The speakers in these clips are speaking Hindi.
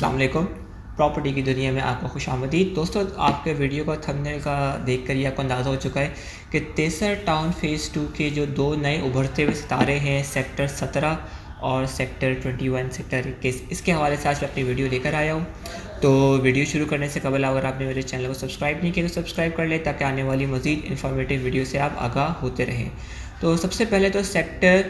अस्सलाम वालेकुम। प्रॉपर्टी की दुनिया में आपको खुशामदीद। दोस्तों, आपके वीडियो का थंबनेल का देखकर ही आपको अंदाज़ा हो चुका है कि तेसर टाउन फ़ेज़ 2 के जो दो नए उभरते हुए सितारे हैं, सेक्टर 17 और सेक्टर 21, सेक्टर 21, इसके हवाले से आज मैं अपनी वीडियो लेकर आया हूँ। तो वीडियो शुरू करने से कबल अगर आपने मेरे चैनल को सब्सक्राइब नहीं किया तो सब्सक्राइब कर लें, ताकि आने वाली मज़ीद इन्फॉर्मेटिव वीडियो से आप आगाह होते रहें। तो सबसे पहले तो सेक्टर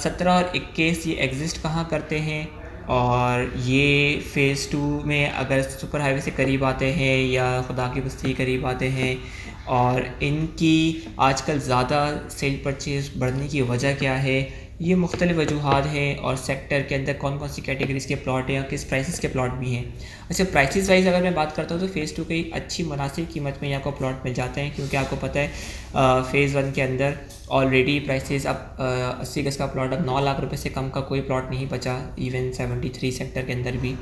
17 और 21 ये एग्ज़िस्ट कहाँ करते हैं, और ये फ़ेज़ 2 में अगर सुपर हाईवे से करीब आते हैं या खुदा की बस्ती के करीब आते हैं, और इनकी आजकल ज़्यादा सेल परचेज़ बढ़ने की वजह क्या है, ये मुख्तलिफ़ वजूहात हैं, और सेक्टर के अंदर कौन कौन सी कैटेगरीज़ के प्लॉट हैं और किस प्राइसेस के प्लॉट भी हैं। अच्छा, प्राइसेस वाइज अगर मैं बात करता हूँ तो फ़ेज़ 2 की अच्छी मुनासिब कीमत में आपको प्लॉट मिल जाते हैं, क्योंकि आपको पता है फ़ेज़ 1 के अंदर ऑलरेडी प्राइसेस अब 80 गज़ का प्लॉट अब 9 लाख रुपए से कम का कोई प्लॉट नहीं बचा, इवन 73 सेक्टर के अंदर भी।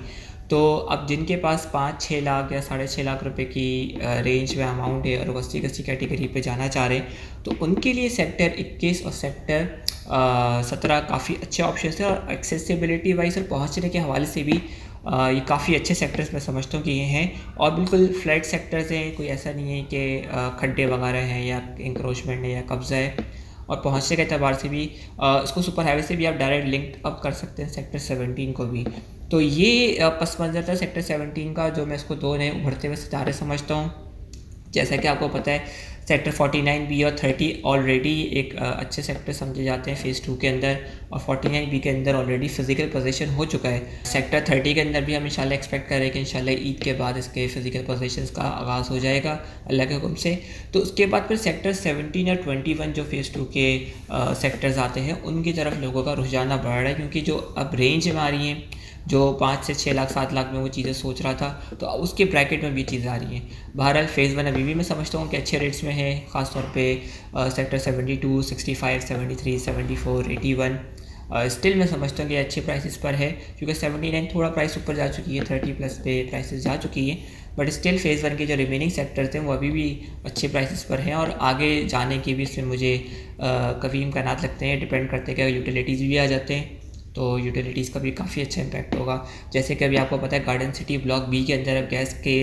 तो अब जिनके पास 5-6 लाख या 6.5 लाख रुपए की रेंज में अमाउंट है और वो 80 गज़ की कैटेगरी पे जाना चाह रहे हैं, तो उनके लिए सेक्टर 21 और सेक्टर 17 काफ़ी अच्छे ऑप्शन है, और एक्सेसिबिलिटी वाइज और पहुँचने के हवाले से भी ये काफ़ी अच्छे सेक्टर्स मैं समझता हूँ कि ये हैं, और बिल्कुल फ्लैट सेक्टर्स हैं। कोई ऐसा नहीं है कि खड्डे वगैरह हैं या इंक्रोचमेंट है या कब्ज़ा है। और पहुँचने के अतबार से भी इसको सुपर हाईवे से भी आप डायरेक्ट लिंक अप कर सकते हैं सेक्टर 17 को भी। तो ये पस मंज़र था सेक्टर 17 का, जो मैं इसको दो नए उभरते हुए सितारे समझता हूँ। जैसा कि आपको पता है, सेक्टर 49B और 30 ऑलरेडी एक अच्छे सेक्टर समझे जाते हैं फ़ेज़ 2 के अंदर, और 49B के अंदर ऑलरेडी फ़िज़िकल पोजीशन हो चुका है। सेक्टर 30 के अंदर भी हम इंशाल्लाह एक्सपेक्ट कर रहे हैं कि इंशाल्लाह ईद के बाद इसके फ़िज़िकल पोजीशंस का आगाज़ हो जाएगा अल्लाह के हुक्म से। तो उसके बाद फिर सेक्टर 17 और 21 जो फ़ेज़ 2 के सेक्टर्स आते हैं, उनकी तरफ लोगों का रुझाना बढ़ रहा है, क्योंकि जो अब रेंज में आ रही हैं, जो 5 से 6 लाख 7 लाख में वो चीज़ें सोच रहा था, तो अब उसके ब्रैकेट में भी चीज़ें आ रही हैं। बहरहाल फ़ेज़ 1 अभी भी मैं समझता हूँ कि अच्छे रेट्स में है, ख़ास तौर पे सेक्टर 72, 65, 73, 74, 81। स्टिल मैं समझता हूँ कि अच्छे प्राइसेस पर है, क्योंकि 79 थोड़ा प्राइस ऊपर जा चुकी है, 30 प्लस पे प्राइसेस जा चुकी है, बट स्टिल फ़ेज़ 1 के जो रिमेनिंग सेक्टर्स हैं वो अभी भी अच्छे प्राइसेस पर हैं, और आगे जाने के भी इसमें मुझे काफ़ी इम्कानात लगते हैं। डिपेंड करते हैं कि यूटिलिटीज़ भी आ जाते हैं, तो यूटिलिटीज़ का भी काफ़ी अच्छा इम्पैक्ट होगा। जैसे कि अभी आपको पता है, गार्डन सिटी ब्लॉक बी के अंदर अब गैस के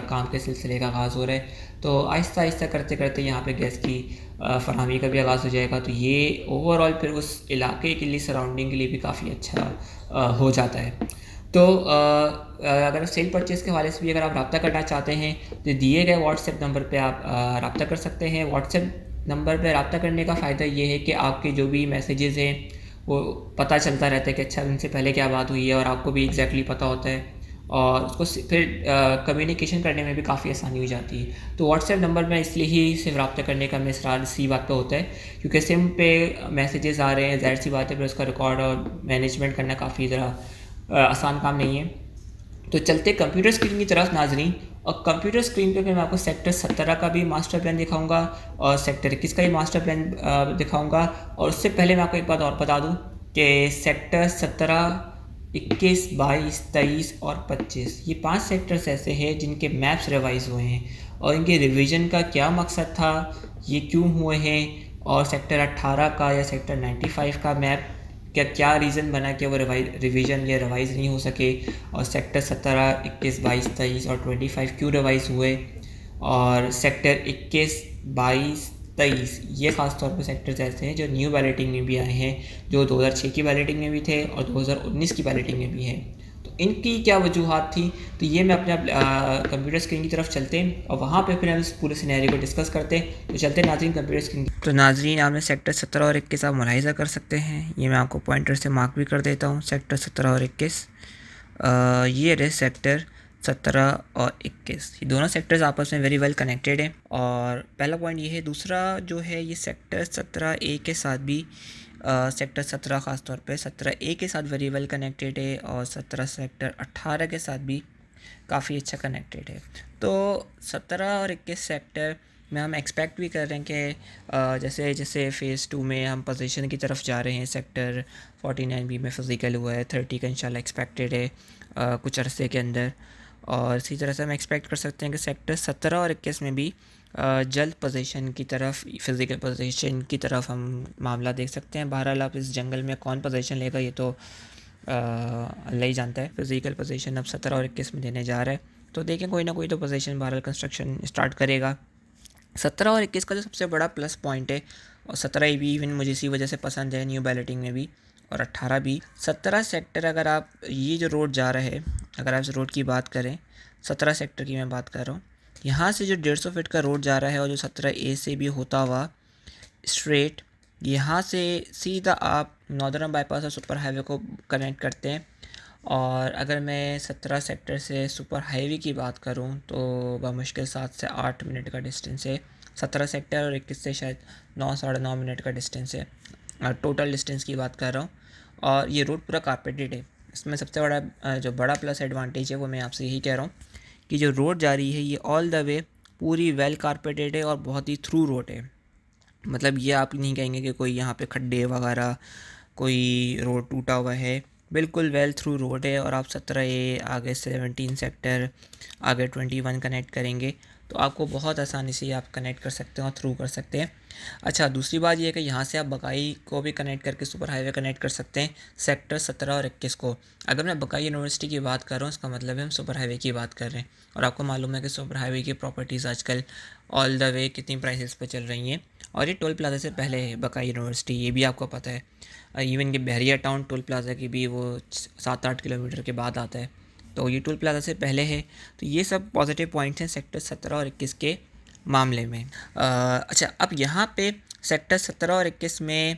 काम के सिलसिले का आगाज़ हो रहा है, तो आहिस्ता आहिस्ता करते करते यहाँ पे गैस की फरहमी का भी आगाज़ हो जाएगा। तो ये ओवरऑल फिर उस इलाके के लिए, सराउंडिंग के लिए भी काफ़ी अच्छा हो जाता है। तो अगर सेल परचेज़ के हवाले से भी अगर आप रब्ता करना चाहते हैं, तो दिए गए व्हाट्सएप नंबर पे आप रब्ता कर सकते हैं। व्हाट्सएप नंबर पे रब्ता करने का फ़ायदा ये है कि आपके जो भी मैसेजेस हैं वो पता चलता रहता है कि अच्छा उनसे पहले क्या बात हुई है, और आपको भी एग्जैक्टली पता होता है, और उसको फिर कम्युनिकेशन करने में भी काफ़ी आसानी हो जाती है। तो व्हाट्सएप नंबर में इसलिए ही सिर्फ रब्ता करने का मेरा इसरार इसी बात पे होता है, क्योंकि सिम पे मैसेजेस आ रहे हैं, ज़ाहिर सी बात है, फिर उसका रिकॉर्ड और मैनेजमेंट करना काफ़ी ज़रा आसान काम नहीं है। तो चलते कंप्यूटर स्क्रीन की तरफ नाजरीन, और कंप्यूटर स्क्रीन पे फिर मैं आपको सेक्टर 17 का भी मास्टर प्लान दिखाऊंगा, और सेक्टर 21 का भी मास्टर प्लान दिखाऊंगा। और उससे पहले मैं आपको एक बात और बता दूं कि सेक्टर 17, 21, 22, 23 और 25, ये 5 सेक्टर्स ऐसे हैं जिनके मैप्स रिवाइज़ हुए हैं, और इनके रिवीजन का क्या मकसद था, ये क्यों हुए हैं, और सेक्टर 18 का या सेक्टर 95 का मैप क्या क्या रीज़न बना कि वो रिवीजन या रिवाइज़ नहीं हो सके, और सेक्टर 17, 21, 22, 23 और 25 क्यों रिवाइज़ हुए, और सेक्टर 21, 22, 23 ये ख़ास तौर पर सेक्टर्स ऐसे हैं जो न्यू बैलेटिंग में भी आए हैं, जो 2006 की बैलेटिंग में भी थे और 2019 की बैलेटिंग में भी हैं। तो इनकी क्या वजूहात थी, तो ये मैं अपने कंप्यूटर स्क्रीन की तरफ चलते हैं, और वहाँ पे फिर हम इस पूरे सिनेरियो को डिस्कस करते हैं। तो चलते हैं नाज़रीन कंप्यूटर स्क्रीन की। तो नाज़रीन, आपने सेक्टर 17 और 21 आप मुलाहिज़ा कर सकते हैं, ये मैं आपको पॉइंटर से मार्क भी कर देता हूँ। सेक्टर 17 और 21, ये रहे सेक्टर 17 और 21, ये दोनों सेक्टर्स आपस में वेरी वेल कनेक्टेड हैं, और पहला पॉइंट ये है। दूसरा जो है, ये सेक्टर 17A के साथ भी सेक्टर 17 ख़ास तौर पे 17A के साथ वेरी वेल कनेक्टेड है, और सेक्टर 18 के साथ भी काफ़ी अच्छा कनेक्टेड है। तो 17 और 21 सेक्टर में हम एक्सपेक्ट भी कर रहे हैं कि जैसे जैसे फ़ेज़ 2 में हम पोजीशन की तरफ जा रहे हैं, सेक्टर 49B में फ़िज़िकल हुआ है, 30 का इंशाल्लाह एक्सपेक्टेड है कुछ अरसे के अंदर, और इसी तरह से हम एक्सपेक्ट कर सकते हैं कि सेक्टर 17 और 21 में भी जल्द पोजीशन की तरफ, फ़िज़िकल पोजीशन की तरफ हम मामला देख सकते हैं। बहरहाल अब इस जंगल में कौन पोजीशन लेगा, ये तो अल्लाह ही जानता है। फिज़िकल पोजीशन अब 17 और 21 में देने जा रहा है, तो देखें कोई ना कोई तो पोजीशन बहरहाल कंस्ट्रक्शन स्टार्ट करेगा। 17 और 21 का जो सबसे बड़ा प्लस पॉइंट है, और 17 भी इवन मुझे इसी वजह से पसंद है न्यू बैलेटिंग में भी, और 18 भी। 17 सेक्टर अगर आप ये जो रोड जा रहा है, अगर आप इस रोड की बात करें, 17 सेक्टर की मैं बात कर रहा हूँ, यहाँ से जो 150 फीट का रोड जा रहा है और जो 17A से भी होता हुआ स्ट्रेट यहाँ से सीधा आप नॉर्दर्न बाईपास और सुपर हाईवे को कनेक्ट करते हैं। और अगर मैं 17 सेक्टर से सुपर हाईवे की बात करूं तो बमुश्किल 7 से 8 मिनट का डिस्टेंस है। 17 सेक्टर और 21 से शायद 9 साढ़े 9 मिनट का डिस्टेंस है, टोटल डिस्टेंस की बात कर रहा हूँ। और ये रोड पूरा कारपेटेड है। इसमें सबसे बड़ा जो बड़ा प्लस एडवांटेज है वो मैं आपसे यही कह रहा हूँ कि जो रोड जा रही है ये ऑल द वे पूरी वेल कारपेटेड है और बहुत ही थ्रू रोड है। मतलब ये आप नहीं कहेंगे कि कोई यहाँ पे खड्डे वगैरह, कोई रोड टूटा हुआ है, बिल्कुल वेल थ्रू रोड है। और आप 17A आगे 17 सेक्टर आगे 21 कनेक्ट करेंगे तो आपको बहुत आसानी से आप कनेक्ट कर सकते हैं और थ्रू कर सकते हैं। अच्छा, दूसरी बात यह है कि यहाँ से आप बकाई को भी कनेक्ट करके सुपर हाईवे कनेक्ट कर सकते हैं सेक्टर 17 और 21 को। अगर मैं बकाई यूनिवर्सिटी की बात कर रहा हूँ, इसका मतलब है हम सुपर हाईवे की बात कर रहे हैं। और आपको मालूम है कि सुपर हाईवे की प्रॉपर्टीज़ आजकल ऑल द वे कितनी प्राइसेस पे चल रही हैं, और ये टोल प्लाजा से पहले है बकाई यूनिवर्सिटी, ये भी आपको पता है। इवन कि बहरिया टाउन टोल प्लाजा की भी वो 7-8 किलोमीटर के बाद आता है, तो ये टोल प्लाजा से पहले है। तो ये सब पॉजिटिव पॉइंट्स हैं सेक्टर 17 और 21 के मामले में। अच्छा, अब यहाँ पे सेक्टर 17 और 21 में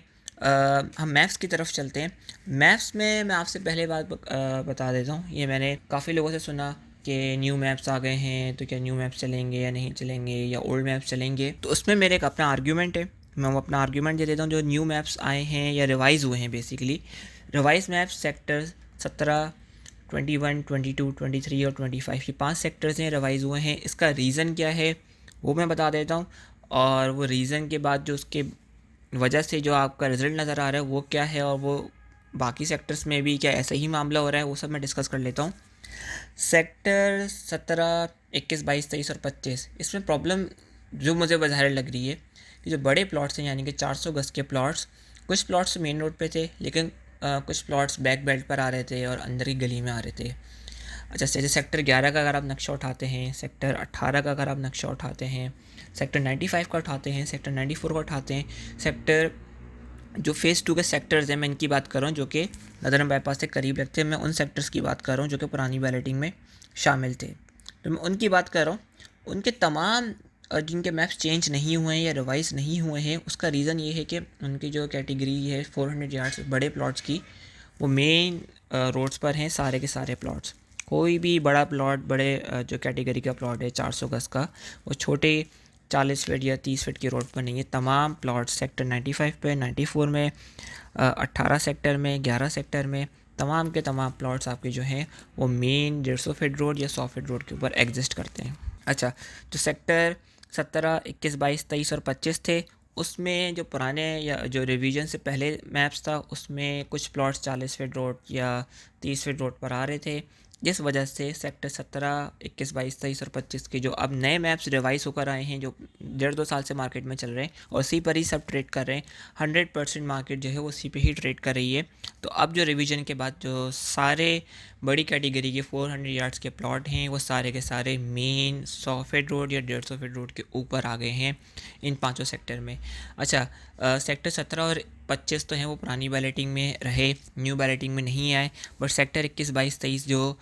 हम मैप्स की तरफ चलते हैं। मैप्स में मैं आपसे पहले बात बता देता हूँ, ये मैंने काफ़ी लोगों से सुना कि न्यू मैप्स आ गए हैं, तो क्या न्यू मैप्स चलेंगे या नहीं चलेंगे, या ओल्ड मैप्स चलेंगे। तो उसमें मेरे एक अपना आर्ग्यूमेंट है, मैं वो अपना आर्ग्यूमेंट दे देता हूँ। जो न्यू मैप्स आए हैं या रिवाइज़ हुए हैं, बेसिकली रिवाइज मैप्स सेक्टर 17, 21, 22, 23 और 25 ये 5 सेक्टर्स हैं, रिवाइज़ हुए हैं। इसका रीज़न क्या है वो मैं बता देता हूँ, और वो रीज़न के बाद जो उसके वजह से जो आपका रिज़ल्ट नज़र आ रहा है वो क्या है, और वो बाकी सेक्टर्स में भी क्या ऐसा ही मामला हो रहा है, वो सब मैं डिस्कस कर लेता हूँ। सेक्टर 17, 21, 22, 23 और 25, इसमें प्रॉब्लम जो मुझे बाहर लग रही है कि जो बड़े प्लॉट्स हैं, यानी कि 400 गज के प्लॉट्स, कुछ प्लॉट्स मेन रोड पे थे, लेकिन कुछ प्लॉट्स बैक बेल्ट पर आ रहे थे और अंदर ही गली में आ रहे थे। अच्छा, जैसे सेक्टर 11 का अगर आप नक्शा उठाते हैं, सेक्टर 18 का अगर आप नक्शा उठाते हैं, सेक्टर 95 का उठाते हैं, सेक्टर 94 का उठाते हैं, सेक्टर जो फ़ेज़ 2 के सेक्टर्स हैं मैं इनकी बात कर रहा हूँ, जो कि नदरम बाईपास से करीब लगते हैं, मैं उन सेक्टर्स की बात कर रहा हूँ जो कि पुरानी बैलेटिंग में शामिल थे। तो मैं उनकी बात कर रहा हूँ। उनके तमाम जिनके मैप्स चेंज नहीं हुए हैं या रिवाइज़ नहीं हुए हैं, उसका रीज़न ये है कि उनकी जो कैटेगरी है 400 यार्ड्स बड़े प्लॉट्स की, वो मेन रोड्स पर हैं सारे के सारे प्लॉट्स। कोई भी बड़ा प्लॉट, बड़े जो कैटेगरी का प्लॉट है 400 गज का, वो छोटे 40 फीट या 30 फीट की रोड पर नहीं है। तमाम प्लॉट्स सेक्टर 95 पे, 94 में, 18 सेक्टर में, 11 सेक्टर में, तमाम के तमाम प्लॉट्स आपके जो हैं वो मेन 150 फीट रोड या 100 फीट रोड के ऊपर एग्जिस्ट करते हैं। अच्छा, जो सेक्टर 17, 21, 22, 23 और 25 थे, उसमें जो पुराने या जो रिवीजन से पहले मैप्स था, उसमें कुछ प्लॉट्स 40 फीट रोड या 30 फीट रोड पर आ रहे थे, जिस वजह से सेक्टर 17, 21, 22, 23 और 25 के जो अब नए मैप्स रिवाइज होकर आए हैं, जो 1.5-2 साल से मार्केट में चल रहे हैं और उसी पर ही सब ट्रेड कर रहे हैं, 100% मार्केट जो है वो उसी पे ही ट्रेड कर रही है। तो अब जो रिवीजन के बाद जो सारे बड़ी कैटेगरी के 400 यार्ड्स के प्लॉट हैं, वो सारे के सारे मेन 100 फीट रोड या 150 फीट रोड के ऊपर आ गए हैं इन 5 सेक्टर में। अच्छा, सेक्टर 17 और 25 तो हैं वो पुरानी बैलेटिंग में रहे, न्यू बैलेटिंग में नहीं आए, बट सेक्टर 21, 22, 23 जो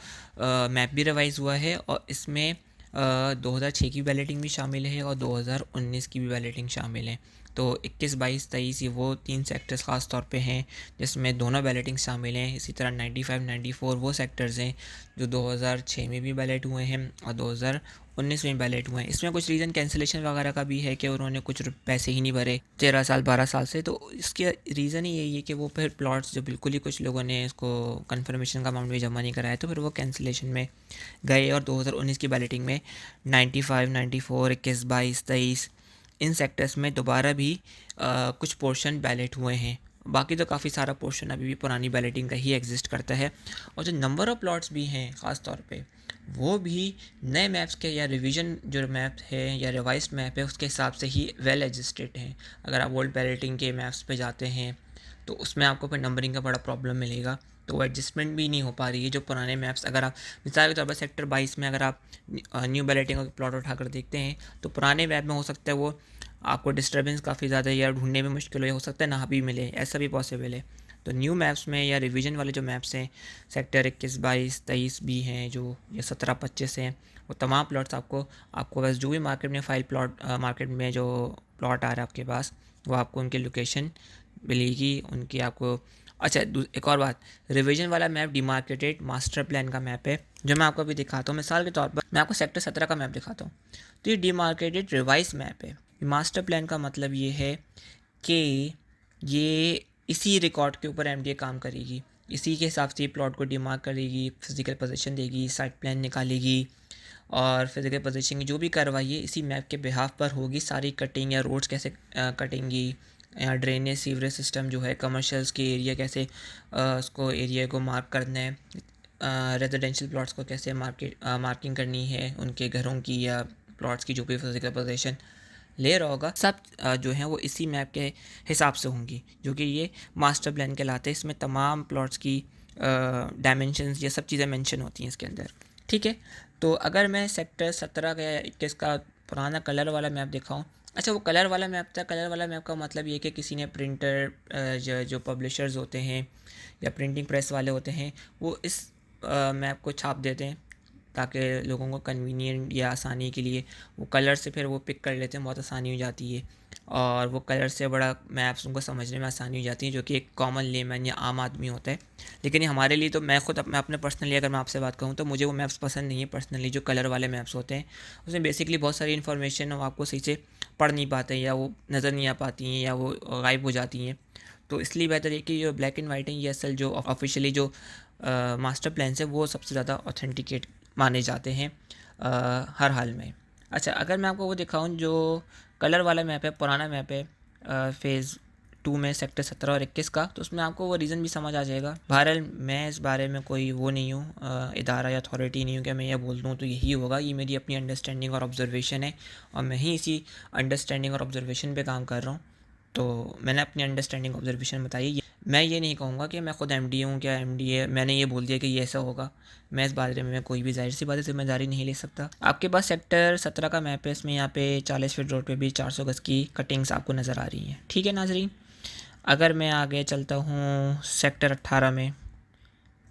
मैप भी रिवाइज़ हुआ है, और इसमें 2006 की बैलेटिंग भी शामिल है और 2019 की भी बैलेटिंग शामिल है। तो 21, 22, 23 ये वो 3 सेक्टर्स ख़ास तौर पे हैं जिसमें दोनों बैलेटिंग शामिल हैं। इसी तरह 95, 94 वो सेक्टर्स हैं जो 2006 में भी बैलेट हुए हैं और 2019 में बैलेट हुए हैं। इसमें कुछ रीज़न कैंसिलेशन वगैरह का भी है कि उन्होंने कुछ पैसे ही नहीं भरे 13 साल 12 साल से, तो इसके रीज़न ही यही है कि वो फिर प्लॉट्स जो बिल्कुल ही कुछ लोगों ने इसको कन्फर्मेशन का अमाउंट भी जमा नहीं कराया, तो फिर वो कैंसिलेशन में गए। और 2019 की बैलेटिंग में 95, 94, 21, 22, 23 इन सेक्टर्स में दोबारा भी कुछ पोर्शन बैलेट हुए हैं। बाकी तो काफ़ी सारा पोर्शन अभी भी पुरानी बैलेटिंग का ही एग्जिस्ट करता है। और जो नंबर ऑफ़ प्लॉट्स भी हैं ख़ास तौर पे, वो भी नए मैप्स के या रिवीजन जो मैप है या रिवाइज्ड मैप है उसके हिसाब से ही वेल एडजस्टेड हैं। अगर आप ओल्ड बैलेटिंग के मैप्स पे जाते हैं तो उसमें आपको फिर नंबरिंग का बड़ा प्रॉब्लम मिलेगा। तो वो एडजस्टमेंट भी नहीं हो पा रही है। जो पुराने मैप्स, अगर आप मिसाल के तौर पर सेक्टर 22 में अगर आप न्यू बैलेटिंग का प्लॉट उठाकर देखते हैं तो पुराने मैप में हो सकता है वो आपको डिस्टर्बेंस काफ़ी ज़्यादा या ढूंढने में मुश्किल हो, या हो सकता है ना भी मिले, ऐसा भी पॉसिबल है। तो न्यू मैप्स में या रिवीजन वाले जो मैप्स हैं, सेक्टर 21, 22, 23 भी हैं जो, या 17, 25 हैं, वो तमाम प्लॉट्स आपको बस जो भी मार्केट में मार्केट में जो प्लॉट आ रहा है आपके पास, वो आपको उनकी लोकेशन मिलेगी, उनकी आपको। अच्छा, एक और बात, रिवीजन वाला मैप डिमार्केटेड मास्टर प्लान का मैप है, जो मैं आपको अभी दिखाता हूँ। मिसाल के तौर पर मैं आपको सेक्टर 17 का मैप दिखाता हूँ, तो ये डिमार्केटेड रिवाइज मैप है। मास्टर प्लान का मतलब ये है कि ये इसी रिकॉर्ड के ऊपर एमडीए काम करेगी, इसी के हिसाब से प्लॉट को डिमार्क करेगी, फिजिकल पोजीशन देगी, साइट प्लान निकालेगी, और फिजिकल पोजीशन की जो भी कार्रवाई है इसी मैप के बिहाफ पर होगी। सारी कटिंग या रोड्स कैसे कटेंगी, या ड्रेनेज सीवरेज सिस्टम जो है, कमर्शियल्स के एरिया कैसे उसको एरिया को मार्क करना है, रेजिडेंशियल प्लॉट्स को कैसे मार्किंग करनी है, उनके घरों की या प्लॉट्स की जो भी फिजिकल पोजीशन ले रहा होगा, सब जो हैं वो इसी मैप के हिसाब से होंगी, जो कि ये मास्टर प्लान कहलाते हैं। इसमें तमाम प्लॉट्स की डायमेंशंस, ये सब चीज़ें मेंशन होती हैं इसके अंदर, ठीक है। तो अगर मैं सेक्टर 17 का या 21 का पुराना कलर वाला मैप दिखाऊं, अच्छा वो कलर वाला मैप था। कलर वाला मैप का मतलब ये कि किसी ने प्रिंटर, जो पब्लिशर्स होते हैं या प्रिंटिंग प्रेस वाले होते हैं, वो इस मैप को छाप देते हैं ताकि लोगों को कन्वीनियंट या आसानी के लिए वो कलर से फिर वो पिक कर लेते हैं, बहुत आसानी हो जाती है, और वो कलर से बड़ा मैप्स उनको समझने में आसानी हो जाती है, जो कि एक कॉमन लेमैन या आम आदमी होता है। लेकिन ये हमारे लिए तो, मैं अपने पर्सनली अगर मैं आपसे बात करूँ तो मुझे वो मैप्स पसंद नहीं है पर्सनली। जो कलर वाले मैप्स होते हैं उसमें बेसिकली बहुत सारी इन्फॉर्मेशन वो आपको सही से पढ़ नहीं पाते, या वो नज़र नहीं आ पाती हैं, या वो गायब हो जाती हैं। तो इसलिए बेहतर है कि जो ब्लैक एंड वाइट है, ये असल जो ऑफिशियली जो मास्टर प्लान है वो सबसे ज़्यादा ऑथेंटिकेट माने जाते हैं हर हाल में। अच्छा, अगर मैं आपको वो दिखाऊं जो कलर वाला मैप है, पुराना मैप है फ़ेज़ 2 में सेक्टर 17 और 21 का, तो उसमें आपको वो रीज़न भी समझ आ जाएगा। बहरहाल मैं इस बारे में कोई वो नहीं हूँ, इदारा या अथॉरिटी नहीं हूँ कि मैं ये बोल दूँ तो यही होगा। ये मेरी अपनी अंडरस्टैंडिंग और ऑब्जर्वेशन है, और मैं ही इसी अंडरस्टैंडिंग और ऑब्जर्वेशन पे काम कर रहा हूँ। तो मैंने अपनी अंडरस्टैंडिंग ऑब्जर्वेशन बताई। मैं ये नहीं कहूँगा कि मैं खुद एमडी हूँ, क्या एमडी है, मैंने ये बोल दिया कि ये ऐसा होगा। मैं इस बारे में कोई भी जाहिर सी बात है जिम्मेदारी नहीं ले सकता। आपके पास सेक्टर 17 का मैप है, इसमें यहाँ पे 40 फीट रोड पे भी 400 गज़ की कटिंग्स आपको नज़र आ रही हैं, ठीक है नाजरीन। अगर मैं आगे चलता हूँ सेक्टर 18 में,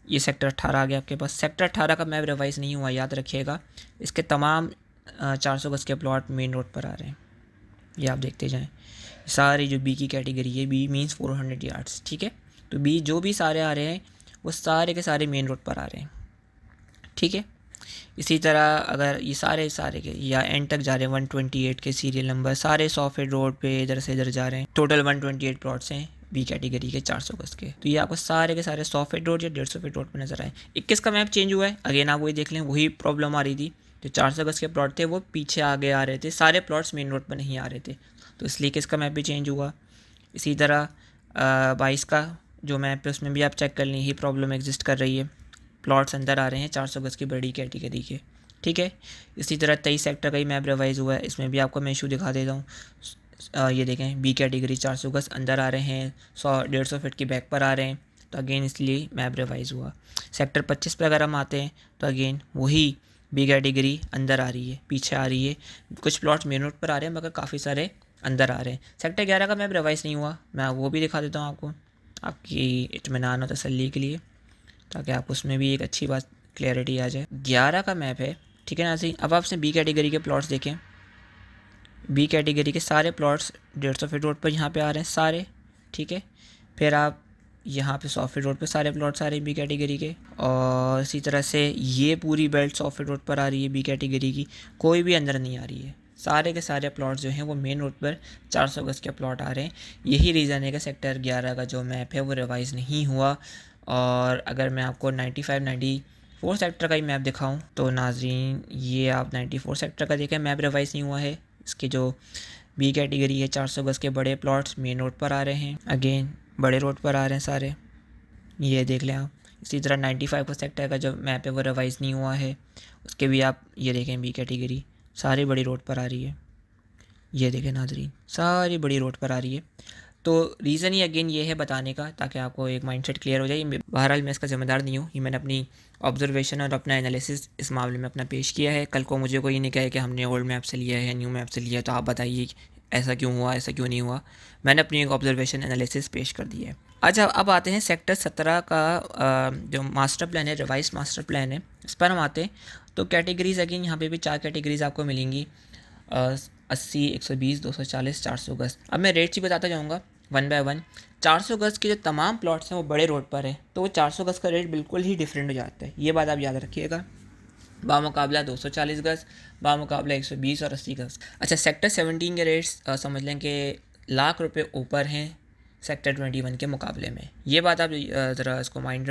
ये सेक्टर 18 आ गया आपके पास। सेक्टर 18 का मैप रिवाइज़ नहीं हुआ, याद रखिएगा। इसके तमाम 400 गज़ के प्लॉट मेन रोड पर आ रहे हैं, ये आप देखते जाएँ। सारी जो बी की कैटेगरी है, बी मीन्स 400 यार्ड्स, ठीक है। तो बी जो भी सारे आ रहे हैं वो सारे के सारे मेन रोड पर आ रहे हैं, ठीक है। इसी तरह अगर ये सारे के या एंड तक जा रहे हैं, 128 के सीरियल नंबर सारे 100 फीट रोड पे इधर से इधर जा रहे हैं। टोटल 128 प्लॉट्स हैं बी कैटेगरी के 400 गज़ के। तो ये आपको सारे के सारे 100 फीट रोड या 150 फीट रोड पर नजर आए। 21 का मैप चेंज हुआ है, अगेन आप वही देख लें, वही प्रॉब्लम आ रही थी। जो 400 गज़ के प्लॉट थे वो पीछे आगे आ रहे थे, सारे प्लॉट्स मेन रोड पर नहीं आ रहे थे, तो इसलिए किसका मैप भी चेंज हुआ। इसी तरह 22 का जो मैप है उसमें भी आप चेक कर लें, यही प्रॉब्लम एग्जिस्ट कर रही है। प्लॉट्स अंदर आ रहे हैं 400 गज़ की बड़ी कैटेगरी के, ठीक है। इसी तरह 23 सेक्टर का ही मैप रिवाइज़ हुआ है, इसमें भी आपको मैं इशू दिखा देता हूँ। ये देखें, बी कैटेगरी 400 गज़ अंदर आ रहे हैं, 100-150 फीट की बैक पर आ रहे हैं, तो अगेन इसलिए मैप रिवाइज़ हुआ। सेक्टर 25 पर अगर हम आते हैं तो अगेन वही बी कैटेगरी अंदर आ रही है, पीछे आ रही है। कुछ प्लॉट्स मेन रोड पर आ रहे हैं मगर काफ़ी सारे अंदर आ रहे हैं। सेक्टर 11 का मैप रिवाइज़ नहीं हुआ, मैं वो भी दिखा देता हूँ आपको, आपकी इत्मीनान और तसल्ली के लिए, ताकि आप उसमें भी एक अच्छी बात क्लैरिटी आ जाए। 11 का मैप है, ठीक है ना जी। अब आपने बी कैटेगरी के प्लॉट्स देखें, बी कैटेगरी के सारे प्लॉट्स 150 फीट रोड पर यहाँ पे आ रहे हैं सारे, ठीक है। फिर आप यहाँ पे 100 फीट रोड पे सारे प्लॉट्स आ रहे हैं बी कैटेगरी के, और इसी तरह से ये पूरी बेल्ट 100 फीट रोड पर आ रही है बी कैटेगरी की, कोई भी अंदर नहीं आ रही है। सारे के सारे प्लॉट्स जो हैं वो मेन रोड पर 400 गज़ के प्लॉट आ रहे हैं। यही रीज़न है कि सेक्टर 11 का जो मैप है वो रिवाइज़ नहीं हुआ। और अगर मैं आपको 94 सेक्टर का ही मैप दिखाऊं तो नाजरीन, ये आप 94 सेक्टर का देखें, मैप रिवाइज़ नहीं हुआ है। इसके जो बी कैटेगरी है 400 गज़ के बड़े प्लॉट्स मेन रोड पर आ रहे हैं, अगेन बड़े रोड पर आ रहे हैं सारे, ये देख लें आप। इसी तरह 95 सेक्टर का जो मैप है वो रिवाइज़ नहीं हुआ है, उसके भी आप ये देखें, बी कैटेगरी सारी बड़ी रोड पर आ रही है, ये देखें नाजरीन, सारी बड़ी रोड पर आ रही है। तो रीज़न ही अगेन ये है बताने का, ताकि आपको एक माइंडसेट क्लियर हो जाए। बहरहाल मैं इसका ज़िम्मेदार नहीं हूँ, ये मैंने अपनी ऑब्जर्वेशन और अपना एनालिसिस इस मामले में अपना पेश किया है। कल को मुझे कोई नहीं कहे कि हमने ओल्ड मैप से लिया है, न्यू मैप से लिया है, तो आप बताइए ऐसा क्यों हुआ, ऐसा क्यों नहीं हुआ। मैंने अपनी एक ऑब्जर्वेशन एनालिसिस पेश कर दी है। अच्छा, अब आते हैं सेक्टर 17 का जो मास्टर प्लान है, रिवाइज मास्टर प्लान है, इस पर हम आते हैं। तो कैटेगरीज़ अगेन यहाँ पे भी 4 कैटेगरीज़ आपको मिलेंगी, 80, 120, 240, 400 गज़। अब मैं रेट्स ही बताता जाऊँगा वन बाय वन। 400 गज़ के जो तमाम प्लॉट्स हैं वो बड़े रोड पर है, तो वो 400 गज़ का रेट बिल्कुल ही डिफरेंट हो जाता है, ये बात आप याद रखिएगा। बामुकाबला 240 गज़, बामुकाबला 120 और 80 गज़। अच्छा, सेक्टर 17 के रेट्स समझ लें कि लाख रुपए ऊपर हैं सेक्टर 21 के मुकाबले में। ये बात आप ज़रा इसको माइंड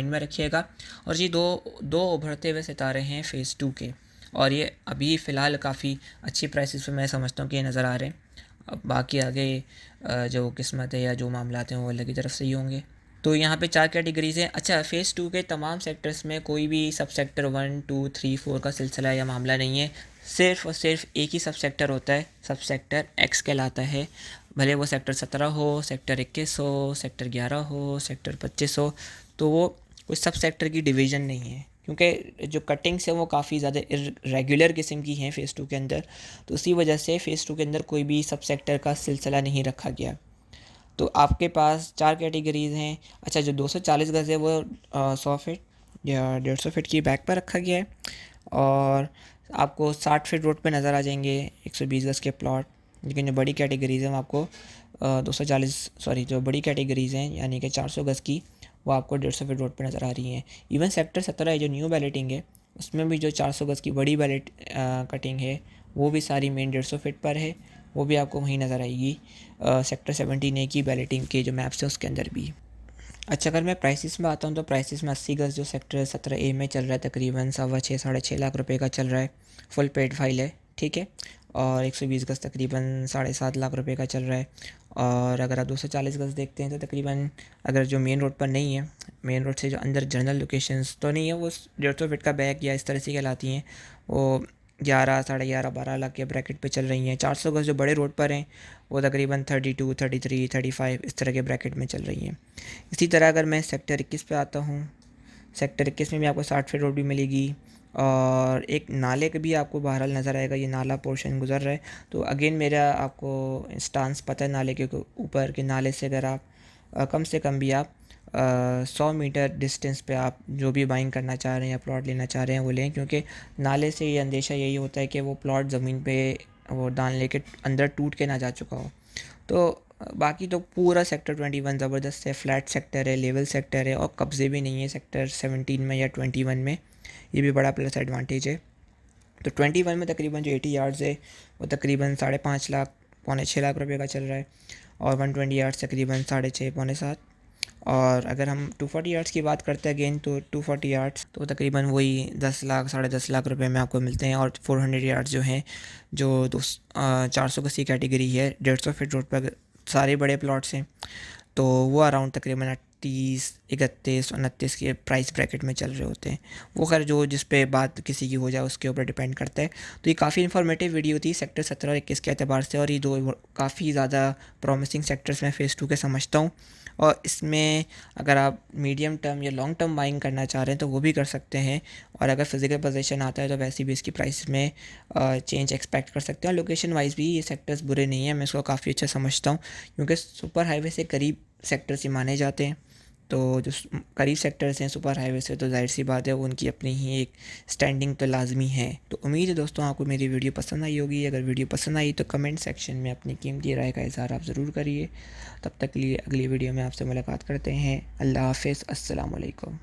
में रखिएगा। और ये दो उभरते हुए सितारे हैं फ़ेज़ 2 के, और ये अभी फ़िलहाल काफ़ी अच्छी प्राइसेस पे मैं समझता हूँ कि ये नज़र आ रहे हैं। अब बाकी आगे जो किस्मत है या जो मामलात हैं वो अल्लाह की तरफ से ही होंगे। तो यहाँ पे 4 कैटेगरीज़ हैं। अच्छा, फ़ेज़ 2 के तमाम सेक्टर्स में कोई भी सब सेक्टर 1, 2, 3, 4 का सिलसिला या मामला नहीं है। सिर्फ़ और सिर्फ एक ही सब सेक्टर होता है, सब सेक्टर एक्स कहलाता है। भले वो सेक्टर 17 हो, सेक्टर 21 हो, सेक्टर 11 हो, सेक्टर 25 हो, तो वो कोई सब सेक्टर की डिवीज़न नहीं है, क्योंकि जो कटिंग्स हैं वो काफ़ी ज़्यादा इर्रेगुलर किस्म की हैं फ़ेज़ 2 के अंदर। तो उसी वजह से फ़ेज़ 2 के अंदर कोई भी सब सेक्टर का सिलसिला नहीं रखा गया। तो आपके पास 4 कैटेगरीज़ हैं। अच्छा, जो 240 गज़ है वो 100 फीट या 150 फीट की बैक पर रखा गया है, और आपको 60 फीट रोड पे नज़र आ जाएंगे 120 गज़ के प्लॉट। लेकिन जो बड़ी कैटेगरीज़ हैं वो आपको 240 सॉरी जो बड़ी कैटेगरीज़ हैं यानी कि 400 गज़ की, वो आपको 150 फीट रोड पे नज़र आ रही हैं। इवन सेक्टर 17 जो न्यू बैलेटिंग है उसमें भी जो 400 गज़ की बड़ी बैलेट कटिंग है वो भी सारी मेन 150 फीट पर है, वो भी आपको वहीं नज़र आएगी सेक्टर 17A की बैलेटिंग के जो मैप्स हैं उसके अंदर भी। अच्छा, अगर मैं प्राइसेस में आता हूँ तो प्राइसेस में 80 गज़ जो सेक्टर 17A में चल रहा है तकरीबन 6.25 साढ़े 6 लाख रुपए का चल रहा है, फुल पेड फाइल है, ठीक है। और 120 गज़ तकरीबन 7.5 लाख रुपए का चल रहा है। और अगर आप 240 गज़ देखते हैं तो तकरीबन, अगर जो मेन रोड पर नहीं है, मेन रोड से जो अंदर जनरल लोकेशंस तो नहीं है, वो 150 फीट का बैक या इस तरह से कहलाती हैं, वो 11, साढ़े 11, 12 लाख के ब्रैकेट पे चल रही हैं। 400 गज़ जो बड़े रोड पर हैं वो तकरीबन 32, 33, 35 इस तरह के ब्रैकेट में चल रही हैं। इसी तरह अगर मैं सेक्टर 21 पे आता हूँ, सेक्टर 21 में भी आपको 60 फीट रोड भी मिलेगी, और एक नाले का भी आपको बहरहाल नज़र आएगा, ये नाला पोर्शन गुजर रहा है। तो अगेन मेरा आपको स्टांस पता है नाले के ऊपर, कि नाले से अगर आप कम से कम भी आप 100 मीटर डिस्टेंस पे आप जो भी बाइंग करना चाह रहे हैं या प्लॉट लेना चाह रहे हैं वो लें, क्योंकि नाले से ये अंदेशा यही होता है कि वो प्लॉट ज़मीन पे वो दान लेके अंदर टूट के ना जा चुका हो। तो बाकी तो पूरा सेक्टर 21 ज़बरदस्त है, फ्लैट सेक्टर है, लेवल सेक्टर है, और कब्ज़े भी नहीं है सेक्टर 17 में या 21 में, ये भी बड़ा प्लस एडवांटेज है। तो 21 में तकरीबन जो 80 यार्ड्स है वो तकरीबन 5.5 लाख, पौने 6 लाख रुपए का चल रहा है, और 120 यार्ड्स तकरीबन 6.5, पौने 7। और अगर हम 240 यार्ड्स की बात करते हैं अगेन, तो 240 यार्ड्स तो तकरीबन वही 10 लाख, 10.5 लाख रुपए में आपको मिलते हैं। और 400 यार्ड्स जो हैं, जो 400 गज़ की कैटेगरी है, 150 फीट रोड पर सारे बड़े प्लॉट्स हैं, तो वो अराउंड तकरीबन 30, 31, 29 के प्राइस ब्रैकेट में चल रहे होते हैं। वो खैर जो जिस पे बात किसी की हो जाए उसके ऊपर डिपेंड करता है। तो ये काफ़ी इन्फॉर्मेटिव वीडियो थी सेक्टर 17 और 21 के अतबार से, और ये दो काफ़ी ज़्यादा प्रॉमिसिंग सेक्टर्स मैं फ़ेज़ 2 के समझता हूँ। और इसमें अगर आप मीडियम टर्म या लॉन्ग टर्म बाइंग करना चाह रहे हैं तो वो भी कर सकते हैं, और अगर फिजिकल पोजीशन आता है तो वैसे भी इसकी प्राइस में चेंज एक्सपेक्ट कर सकते हैं। और लोकेशन वाइज भी ये सेक्टर्स बुरे नहीं हैं, मैं इसको काफ़ी अच्छा समझता हूँ, क्योंकि सुपर हाईवे से करीब सेक्टर्स ही माने जाते हैं। तो जो करीब सेक्टर्स हैं सुपर हाईवे से, तो जाहिर सी बात है उनकी अपनी ही एक स्टैंडिंग तो लाजमी है। तो उम्मीद है दोस्तों आपको मेरी वीडियो पसंद आई होगी। अगर वीडियो पसंद आई तो कमेंट सेक्शन में अपनी कीमती राय का इज़हार आप ज़रूर करिए। तब तक के लिए अगली वीडियो में आपसे मुलाकात करते हैं। अल्लाह हाफ़िज़, अस्सलाम वालेकुम।